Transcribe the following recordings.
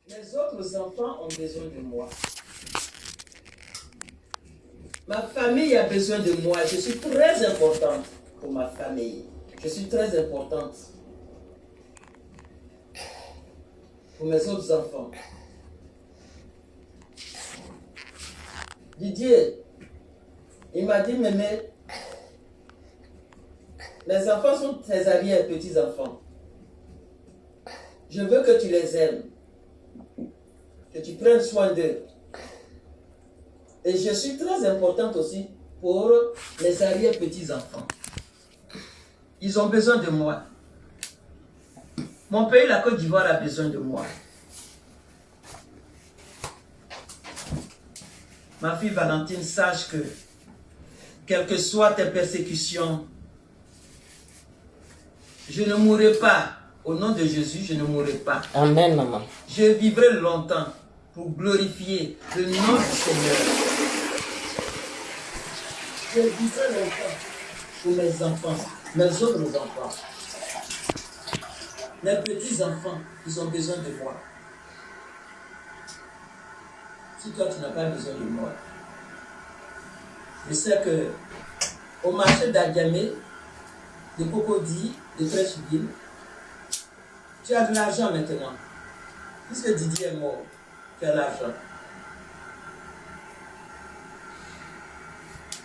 Les autres enfants ont besoin de moi. Ma famille a besoin de moi. Je suis très importante pour ma famille. Je suis très importante pour mes autres enfants. Didier, il m'a dit, Mémé, mes enfants sont tes arrière-petits-enfants. Je veux que tu les aimes, que tu prennes soin d'eux. Et je suis très importante aussi pour les arrière-petits-enfants. Ils ont besoin de moi. Mon pays, la Côte d'Ivoire, a besoin de moi. Ma fille Valentine, sache que, quelles que soient tes persécutions, je ne mourrai pas. Au nom de Jésus, je ne mourrai pas. Amen, maman. Je vivrai longtemps pour glorifier le nom du Seigneur. Je vivrai longtemps pour mes enfants, mes autres enfants. Mes petits-enfants, ils ont besoin de moi. Si toi, tu n'as pas besoin de moi, je sais que au marché d'Agamé, de Cocody, de Trècheville, tu as de l'argent maintenant. Puisque Didier est mort, tu as l'argent.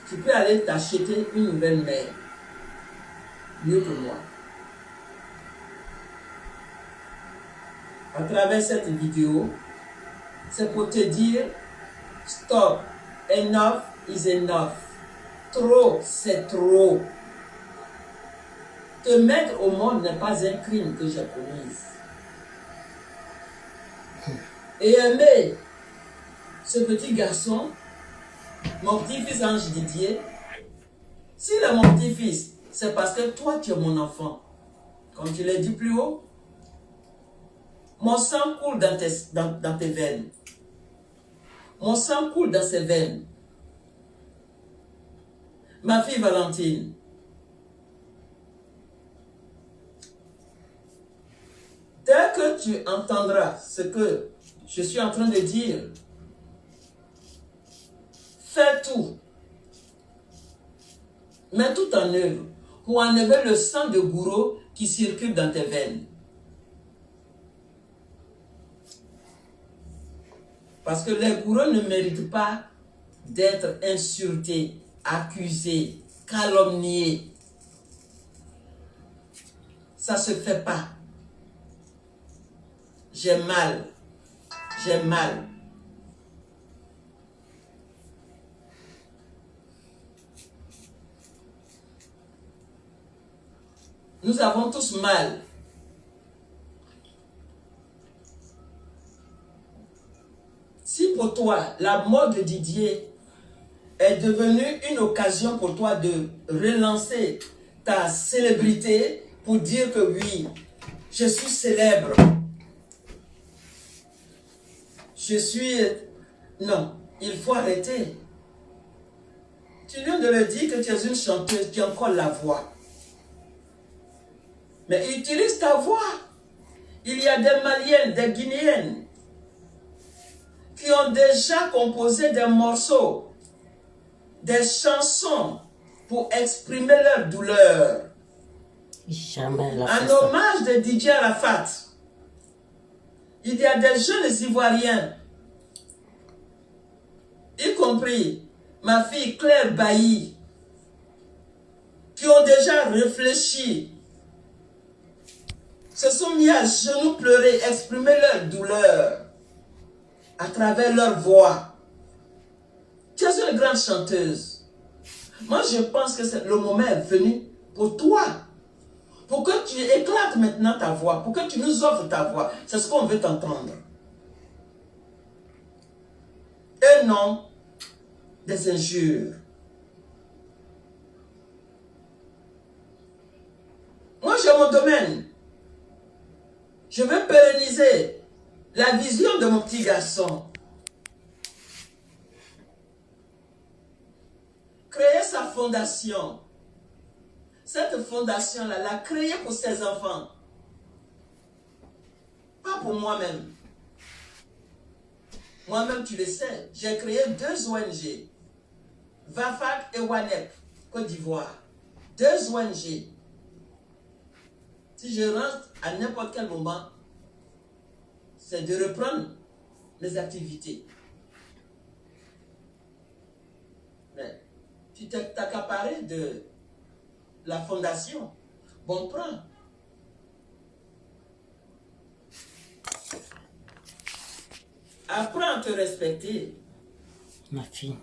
Tu peux aller t'acheter une nouvelle mère, mieux que moi. À travers cette vidéo, c'est pour te dire, stop, enough is enough. Trop, c'est trop. Te mettre au monde n'est pas un crime que j'ai commis. Et aimer ce petit garçon, mon petit-fils Ange Didier, s'il est mon petit-fils, c'est parce que toi tu es mon enfant. Comme tu l'as dit plus haut, mon sang coule dans tes veines. Mon sang coule dans ses veines. Ma fille Valentine, dès que tu entendras ce que je suis en train de dire, fais tout. Mets tout en œuvre pour enlever le sang de gourou qui circule dans tes veines. Parce que les gourous ne méritent pas d'être insultés, accusés, calomniés. Ça ne se fait pas. J'ai mal. J'ai mal. Nous avons tous mal. Si pour toi, la mort de Didier est devenue une occasion pour toi de relancer ta célébrité pour dire que oui, je suis célèbre. Je suis... Non, il faut arrêter. Tu viens de le dire que tu es une chanteuse qui a encore la voix. Mais utilise ta voix. Il y a des Maliennes, des Guinéennes qui ont déjà composé des morceaux, des chansons pour exprimer leur douleur. Jamais elle a En fait ça. hommage de Didier Arafat, il y a des jeunes Ivoiriens, y compris ma fille Claire Bailly, qui ont déjà réfléchi, se sont mis à genoux pleurer, exprimer leur douleur à travers leur voix. Tu es une grande chanteuse. Moi, je pense que le moment est venu pour toi. Pour que tu éclates maintenant ta voix. Pour que tu nous offres ta voix. C'est ce qu'on veut t'entendre. Et non des injures. Moi, j'ai mon domaine. Je veux pérenniser la vision de mon petit garçon. Créer sa fondation. Cette fondation-là, l'a créée pour ses enfants. Pas pour moi-même. Moi-même, tu le sais, j'ai créé 2 ONG. VAFAC et WANEP, Côte d'Ivoire. 2 ONG. Si je rentre à n'importe quel moment, c'est de reprendre mes activités. Mais tu t'es accaparé de la fondation. Bon, prends. Apprends à te respecter. Ma fille.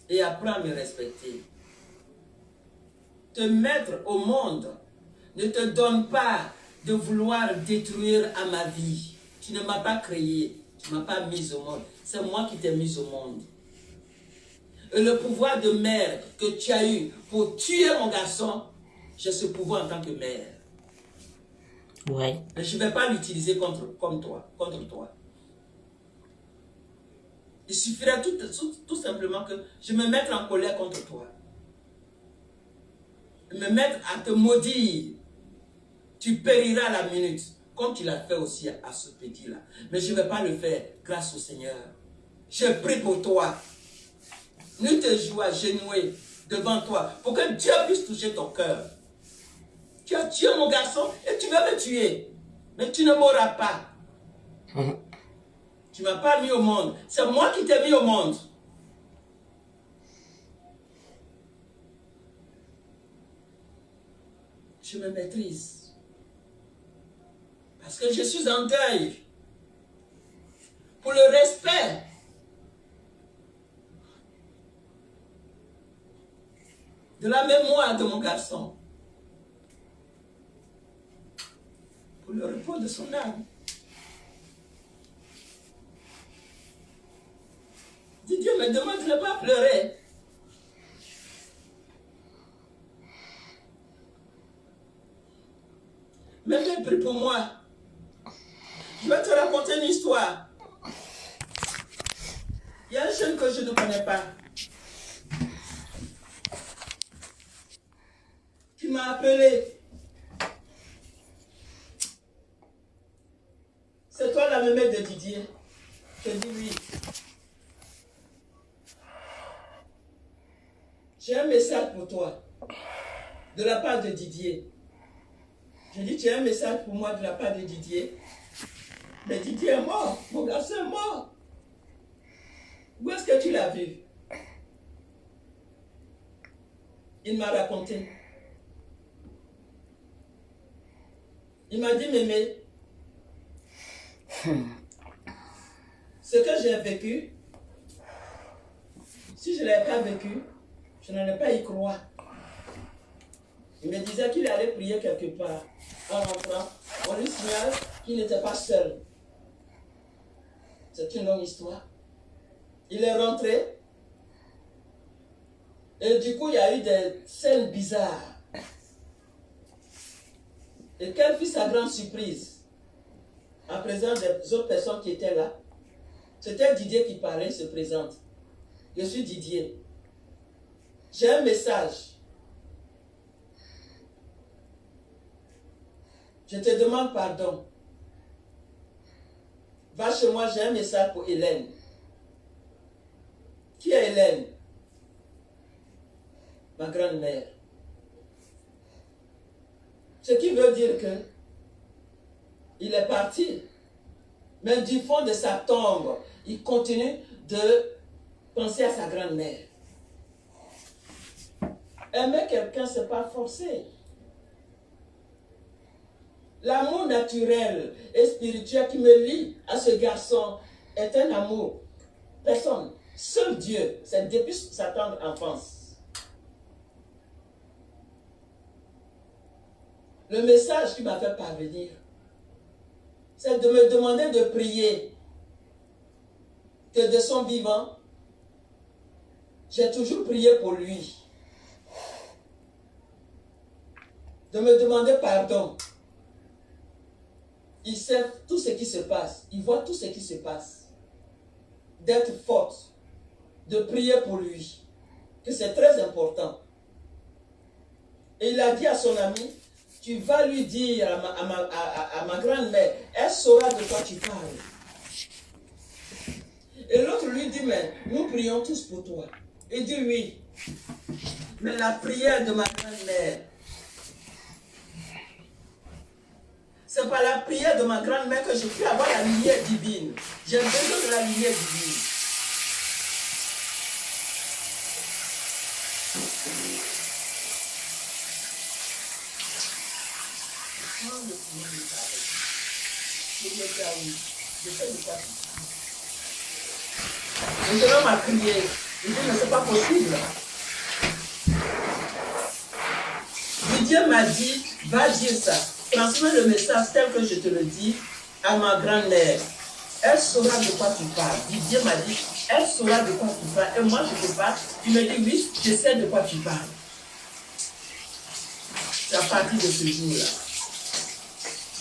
Et apprends à me respecter. Te mettre au monde ne te donne pas de vouloir détruire à ma vie. Tu ne m'as pas créé, tu ne m'as pas mise au monde. C'est moi qui t'ai mise au monde. Et le pouvoir de mère que tu as eu pour tuer mon garçon, j'ai ce pouvoir en tant que mère. Ouais. Mais je ne vais pas l'utiliser contre toi. Il suffirait tout simplement que je me mette en colère contre toi. Me mettre à te maudire. Tu périras la minute, comme tu l'as fait aussi à ce petit-là. Mais je ne vais pas le faire grâce au Seigneur. Je prie pour toi. Nuit et jour agenouillé devant toi pour que Dieu puisse toucher ton cœur. Tu as tué mon garçon et tu vas me tuer. Mais tu ne mourras pas. Tu ne m'as pas mis au monde. C'est moi qui t'ai mis au monde. Je me maîtrise. Parce que je suis en deuil. Pour le respect. De la mémoire de mon garçon. Pour le repos de son âme. Dieu me demande de ne pas pleurer. Même prie pour moi. Je vais te raconter une histoire. Il y a un jeune que je ne connais pas. Qui m'a appelé. C'est toi la mémé de Didier. Je dis oui. J'ai un message pour toi. De la part de Didier. Je dis, tu as un message pour moi de la part de Didier. Mais Didier est mort. Mon garçon est mort. Où est-ce que tu l'as vu? Il m'a raconté. Il m'a dit, mémé, ce que j'ai vécu, si je ne l'avais pas vécu, je n'allais pas y croire. Il me disait qu'il allait prier quelque part. En rentrant, on lui signale qu'il n'était pas seul. C'est une longue histoire. Il est rentré. Et du coup, il y a eu des scènes bizarres. Et quelle fut sa grande surprise? En présence des autres personnes qui étaient là. C'était Didier qui parlait, se présente. Je suis Didier. J'ai un message. Je te demande pardon. Va chez moi, j'ai un message pour Hélène. Qui est Hélène? Ma grand-mère. Ce qui veut dire que il est parti. Mais du fond de sa tombe, il continue de penser à sa grand-mère. Aimer quelqu'un, ce n'est pas forcé. L'amour naturel et spirituel qui me lie à ce garçon est un amour. Personne. Seul Dieu. C'est depuis sa tendre enfance. Le message qu'il m'a fait parvenir, c'est de me demander de prier. Que de son vivant, j'ai toujours prié pour lui. De me demander pardon. Il sait tout ce qui se passe. Il voit tout ce qui se passe. D'être forte. De prier pour lui. Que c'est très important. Et il a dit à son ami, tu vas lui dire à ma grand-mère, elle saura de quoi tu parles. Et l'autre lui dit, mais nous prions tous pour toi. Il dit oui. Mais la prière de ma grand-mère, c'est par la prière de ma grand-mère que je peux avoir la lumière divine. J'ai besoin de la lumière divine. Maintenant, m'a crié. Il dit, mais c'est pas possible. Dieu m'a dit, va dire ça. Transmets le message tel que je te le dis à ma grand-mère. Elle saura de quoi tu parles. Dieu m'a dit, elle saura de quoi tu parles. Et moi, je te parle. Tu me dis, oui, je sais de quoi tu parles. C'est à partir de ce jour-là.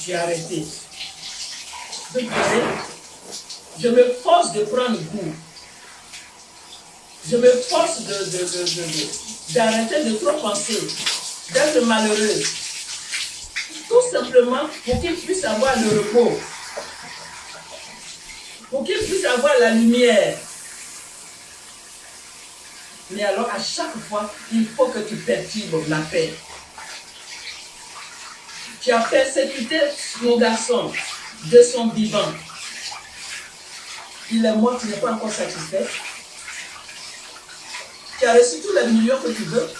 J'ai arrêté de pleurer. Je me force de prendre goût. Je me force d'arrêter de trop penser, d'être malheureux. Tout simplement pour qu'il puisse avoir le repos. Pour qu'il puisse avoir la lumière. Mais alors, à chaque fois, il faut que tu perturbes la paix. Tu as persécuté mon garçon de son vivant. Il est mort, tu n'es pas encore satisfait. Tu as reçu tous les millions que tu veux.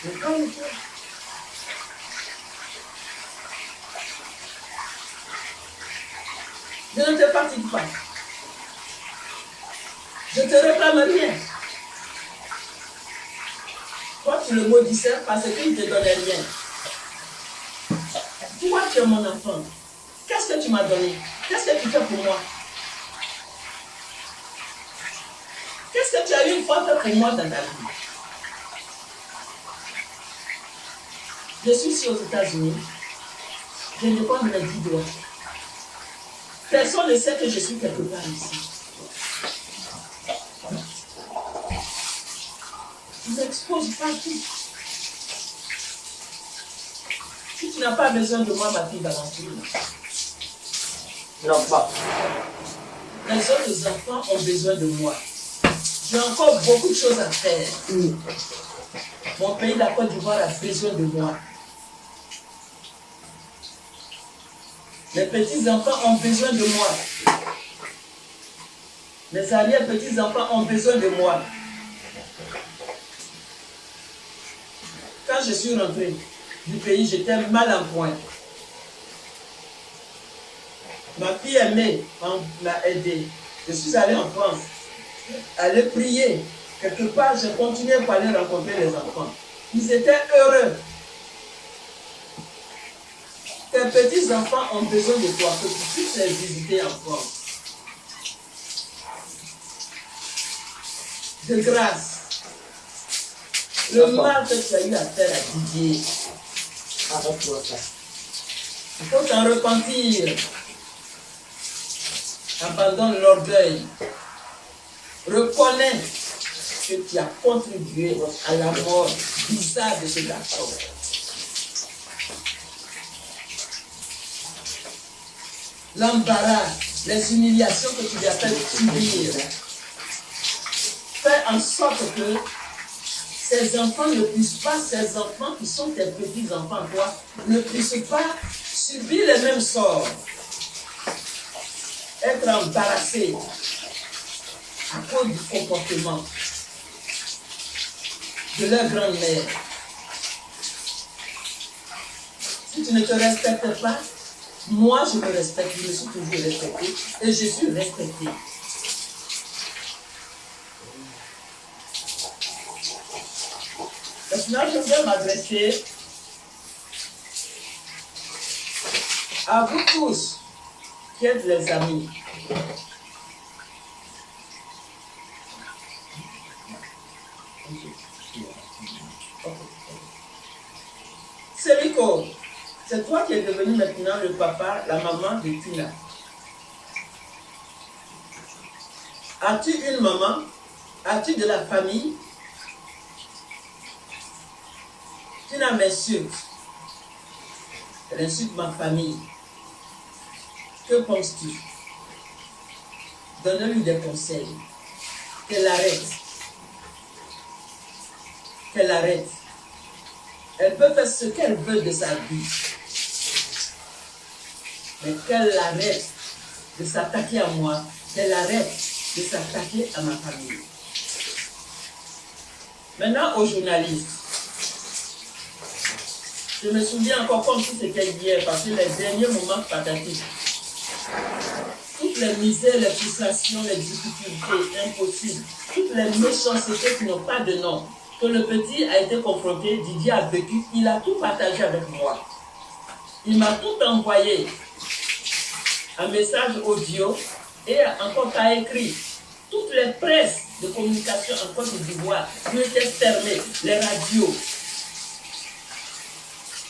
Mais calme-toi. Je ne te fatigue pas. Je ne te réclame rien. Toi, tu le maudissais parce qu'il ne te donnait rien. Toi, tu es mon enfant. Qu'est-ce que tu m'as donné? Qu'est-ce que tu fais pour moi? Qu'est-ce que tu as eu une fois fait pour moi dans ta vie? Je suis ici aux États-Unis. Je ne dépends de mes 10 doigts. Personne ne sait que je suis quelque part ici. Je m'expose partout. Si tu n'as pas besoin de moi, ma fille Valentine. Non, pas. Les autres enfants ont besoin de moi. J'ai encore beaucoup de choses à faire. Mon pays, la Côte d'Ivoire, a besoin de moi. Les petits-enfants ont besoin de moi. Mes arrière-petits-enfants ont besoin de moi. Quand je suis rentrée du pays, j'étais mal en point. Ma fille aimée m'a aidé. Je suis allée en France, aller prier. Quelque part, j'ai continué par aller rencontrer les enfants. Ils étaient heureux. Tes petits-enfants ont besoin de toi, que tu puisses les visiter en France. De grâce. Le mal que tu as eu à faire à Didier. Il faut t'en repentir. Abandonne l'orgueil. Reconnais que tu as contribué à la mort bizarre de ce garçon. L'embarras, les humiliations que tu lui as fait subir. Fais en sorte que ces enfants ne puissent pas, ces enfants qui sont tes petits-enfants, toi, ne puissent pas subir les mêmes sorts. Être embarrassés à cause du comportement de leur grand-mère. Si tu ne te respectes pas, moi je me respecte, je me suis toujours respecté et je suis respecté. Maintenant, je vais m'adresser à vous tous qui êtes les amis. Sériko, c'est toi qui es devenu maintenant le papa, la maman de Tina. As-tu une maman? As-tu de la famille? Tina m'insulte. Elle insulte ma famille. Que penses-tu? Donne-lui des conseils. Qu'elle arrête. Qu'elle arrête. Elle peut faire ce qu'elle veut de sa vie. Mais qu'elle arrête de s'attaquer à moi. Qu'elle arrête de s'attaquer à ma famille. Maintenant, aux journalistes. Je me souviens encore comme si c'était hier, parce que les derniers moments pathétiques. Toutes les misères, les frustrations, les difficultés impossibles, toutes les méchancetés qui n'ont pas de nom, que le petit a été confronté, Didier a vécu, il a tout partagé avec moi. Il m'a tout envoyé. Un message audio et encore par écrit. Toutes les presses de communication en Côte d'Ivoire lui étaient fermées, les radios.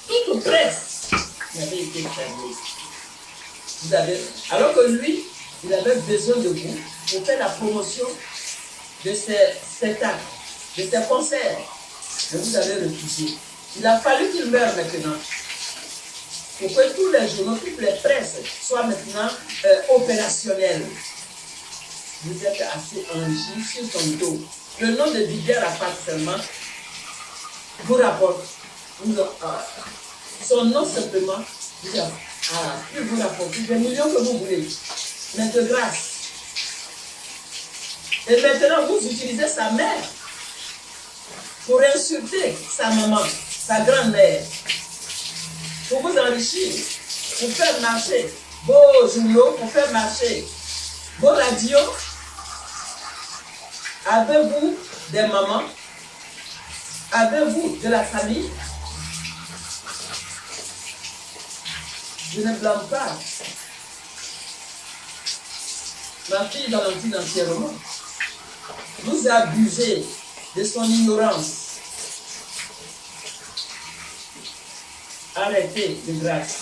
Toute presse avait été fermée. Vous avez, alors que lui, il avait besoin de vous pour faire la promotion de ses spectacles, de ses concerts. Mais vous avez refusé. Il a fallu qu'il meure maintenant. Pour que tous les journaux, toutes les presses soient maintenant opérationnelles. Vous êtes assez enrichi sur son dos. Le nom de Didier Rafat seulement vous rapporte. Son nom simplement il vous rapporte des millions que vous voulez. Mais de grâce. Et maintenant, vous utilisez sa mère pour insulter sa maman, sa grand-mère, pour vous enrichir, pour faire marcher vos journaux, pour faire marcher vos radios. Avez-vous des mamans? Avez-vous de la famille? Je ne blâme pas ma fille Valentine entièrement. Vous abusez de son ignorance. Arrêtez de grâce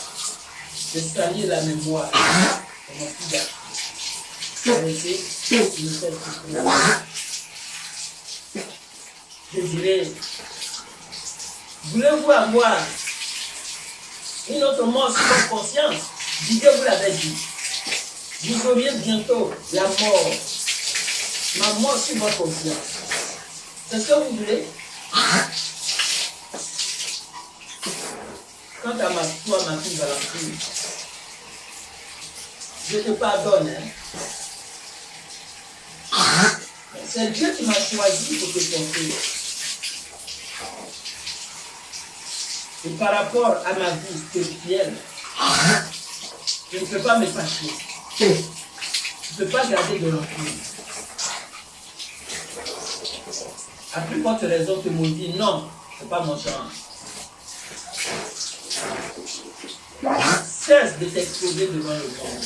de salir la mémoire de ma fille. Arrêtez de me faire souffrir. Je dirais, voulez-vous avoir une autre mort sur votre conscience? Didier vous l'avez dit. Vous auriez bientôt la mort. Ma mort sur votre conscience. C'est ce que vous voulez? Quant à toi, ma fille Valentine, je te pardonne. C'est Dieu qui m'a choisi pour te porter. Et par rapport à ma vie spirituelle, je ne peux pas me fâcher. Je ne peux pas garder de rancune. À plus forte raison que mon dit non, ce n'est pas mon genre. Cesse de t'exposer devant le monde.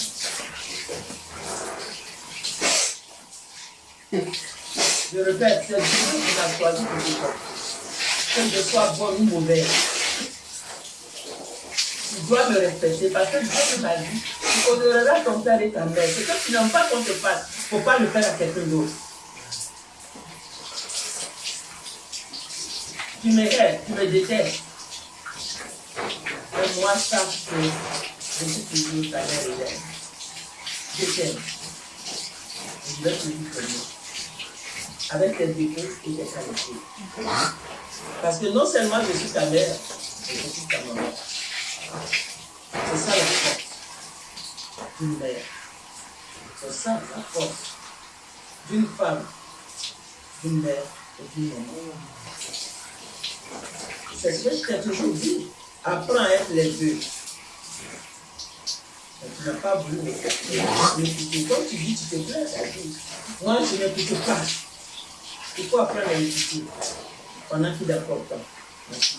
Je répète, c'est Dieu qui m'a choisi pour te porter. Que je sois bonne ou mauvaise. Tu dois me respecter parce que Dieu m'a dit, tu honoreras ton père et ta mère. Ce que tu n'aimes pas qu'on te fasse, il ne faut pas le faire à quelqu'un d'autre. Tu m'aimes, tu me détestes. Mais moi, sache que je suis toujours ta mère et l'aime. Je t'aime. Je vais te dire comme avec tes défauts et tes qualités. Parce que non seulement je suis ta mère, mais je suis ta maman. C'est ça la force d'une mère. C'est ça la force d'une femme, d'une mère et d'une maman. C'est ce que je t'ai toujours dit. Apprends à être les deux. Mais tu n'as pas voulu m'écouter. Comme tu dis, tu te plais, ça dit. Moi, je n'écoute pas. Il faut apprendre à écouter pendant qu'il est important. Merci.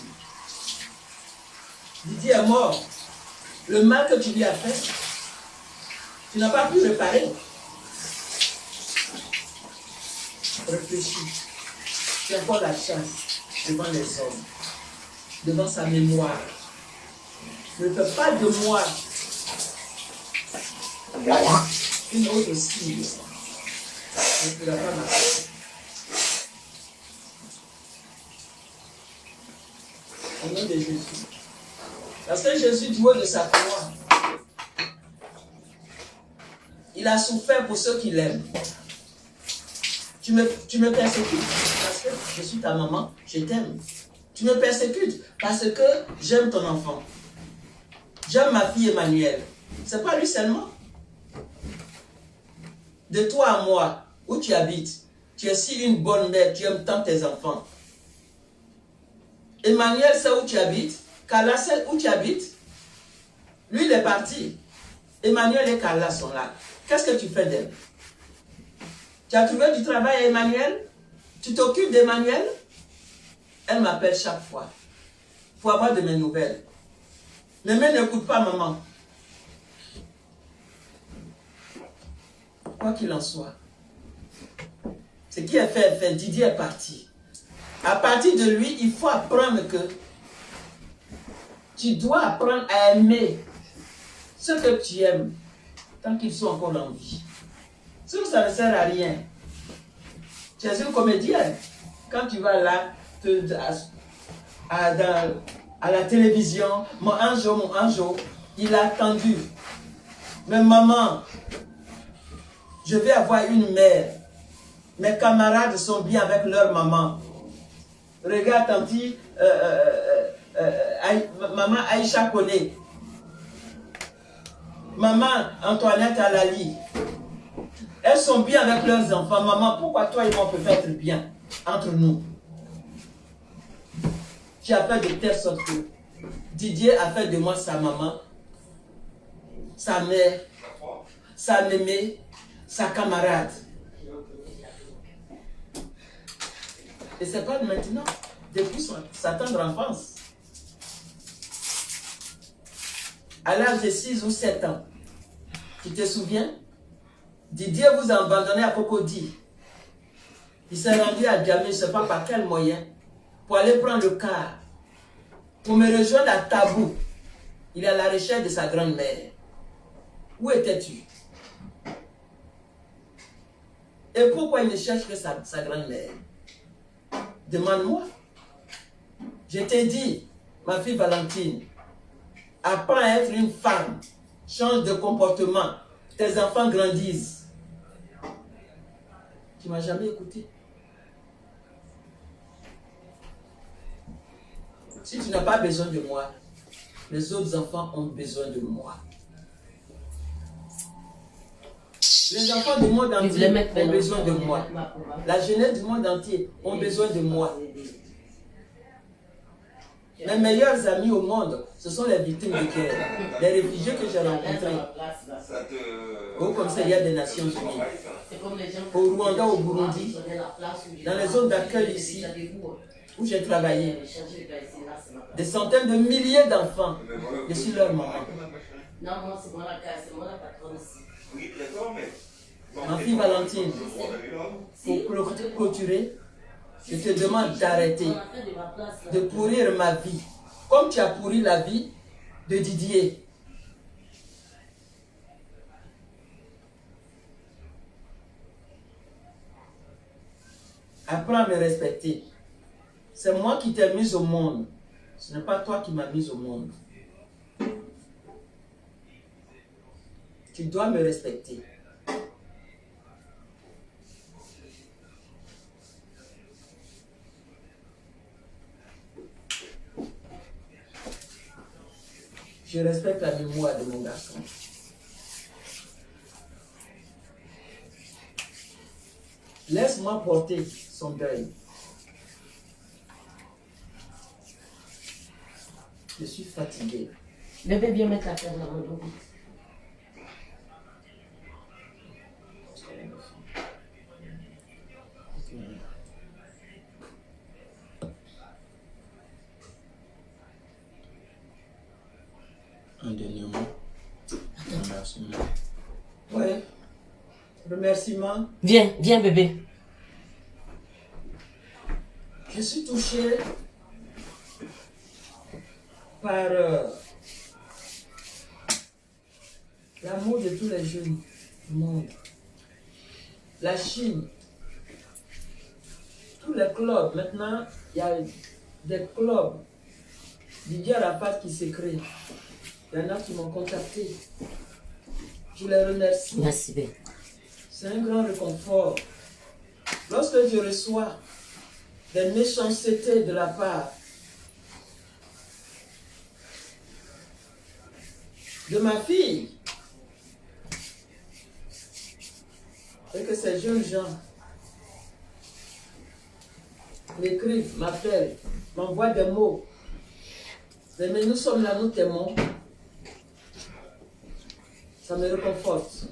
Didier est mort. Le mal que tu lui as fait, tu n'as pas pu réparer. Réfléchis. Tu as encore la chance devant les hommes, devant sa mémoire. Ne fais pas de moi une autre cible. Ne pourra pas marcher. Au nom de Jésus. Parce que Jésus, du haut de sa croix, Il a souffert pour ceux qui l'aiment. Tu me persécutes parce que je suis ta maman, je t'aime. Tu me persécutes parce que j'aime ton enfant. J'aime ma fille Emmanuel. C'est pas lui seulement. De toi à moi, où tu habites, tu es si une bonne mère, tu aimes tant tes enfants. Emmanuel, c'est où tu habites. Carla, c'est où tu habites. Lui, il est parti. Emmanuel et Carla sont là. Qu'est-ce que tu fais d'elle? Tu as trouvé du travail à Emmanuel? Tu t'occupes d'Emmanuel? Elle m'appelle chaque fois pour avoir de mes nouvelles. Mais n'écoute pas maman. Quoi qu'il en soit, ce qui est fait est fait. Didier est parti. À partir de lui, il faut apprendre que tu dois apprendre à aimer ce que tu aimes tant qu'ils sont encore en vie. Sinon, ça ne sert à rien. Tu es une comédienne. Quand tu vas là, à la télévision, mon ange, il a attendu. Mais maman, je vais avoir une mère. Mes camarades sont bien avec leur maman. Regarde, tanti, maman Aïcha connaît. Maman Antoinette Alali. Elles sont bien avec leurs enfants. Maman, pourquoi toi et moi on peut être bien entre nous? Tu as fait de telle sorte que Didier a fait de moi sa maman, sa mère, sa mémé, sa camarade. Et c'est pas maintenant, depuis sa tendre enfance. À l'âge de 6 ou 7 ans, tu te souviens? Didier vous a abandonné à Cocody. Il s'est rendu à Djamé, je ne sais pas par quel moyen, pour aller prendre le car, pour me rejoindre à Tabou. Il est à la recherche de sa grand-mère. Où étais-tu? Et pourquoi il ne cherche que sa grand-mère? Demande-moi. Je t'ai dit, ma fille Valentine, apprends à être une femme, change de comportement, tes enfants grandissent. Tu ne m'as jamais écouté. Si tu n'as pas besoin de moi, les autres enfants ont besoin de moi. Les enfants du monde entier ont besoin de moi. La jeunesse du monde entier ont besoin de moi. Mes meilleurs amis au monde, ce sont les victimes de guerre, les réfugiés que j'ai rencontrés au Commissariat des Nations Unies, au Rwanda, au Burundi, dans les zones d'accueil ici, où j'ai travaillé. Des centaines de milliers d'enfants, je suis leur maman. Ma fille Valentine, pour clôturer, je te demande d'arrêter de pourrir ma vie, comme tu as pourri la vie de Didier. Apprends à me respecter. C'est moi qui t'ai mise au monde. Ce n'est pas toi qui m'as mise au monde. Tu dois me respecter. Je respecte la mémoire de mon garçon. Laisse-moi porter son deuil. Je suis fatigué. Bébé, viens mettre la terre dans mon dos. Un dernier mot. Remerciement. Oui. Remerciement. Viens, viens bébé. Je suis touché par l'amour de tous les jeunes du monde. La Chine, tous les clubs, maintenant, il y a des clubs. Didier Arafat qui s'écrit. Il y en a qui m'ont contacté. Je les remercie. Merci, bébé. C'est un grand réconfort. Lorsque je reçois des méchancetés de la part de ma fille, et que ces jeunes gens m'écrivent, m'appellent, m'envoient des mots. Mais nous sommes là, nous t'aimons. Ça me réconforte.